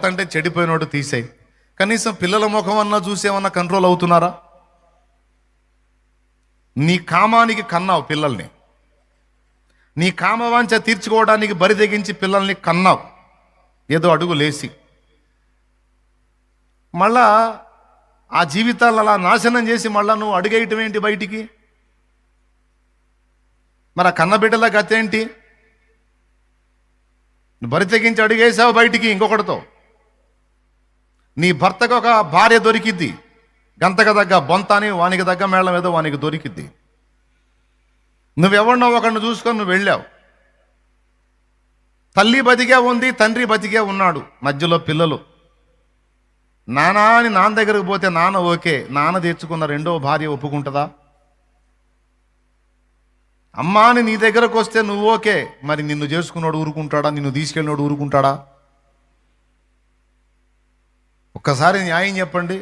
భర్త అంటే చెడిపోయినోడు తీసేయి. కనీసం పిల్లల ముఖం అన్నా చూసేమన్నా కంట్రోల్ అవుతున్నారా? నీ కామానికి కన్నావు పిల్లల్ని, నీ కామవాంఛ తీర్చుకోవడానికి బరి తెగించి పిల్లల్ని కన్నావు ఏదో అడుగు లేసి. మళ్ళా ఆ జీవితాలు అలా నాశనం చేసి మళ్ళా నువ్వు అడుగేయటం ఏంటి బయటికి? మరి ఆ కన్నబిడ్డల గత ఏంటి? బరి తెగించి అడుగేసావు బయటికి ఇంకొకటితో. నీ భర్తకు ఒక భార్య దొరికిద్ది, గంతకు తగ్గ బొంతాని, వానికి తగ్గ మేళం ఏదో వానికి దొరికిద్ది. నువ్వెవరినో ఒకరిని చూసుకొని నువ్వు వెళ్ళావు. తల్లి బతికే ఉంది, తండ్రి బతికే ఉన్నాడు, మధ్యలో పిల్లలు. నాన్న అని నాన్న దగ్గరకు పోతే నాన్న ఓకే, నాన్న తెచ్చుకున్న రెండో భార్య ఒప్పుకుంటుందా? అమ్మా అని నీ దగ్గరకు వస్తే నువ్వు ఓకే, మరి నిన్ను చేసుకున్నాడు ఊరుకుంటాడా? నిన్ను తీసుకెళ్ళినోడు ఊరుకుంటాడా? ఒక్కసారి న్యాయం చెప్పండి.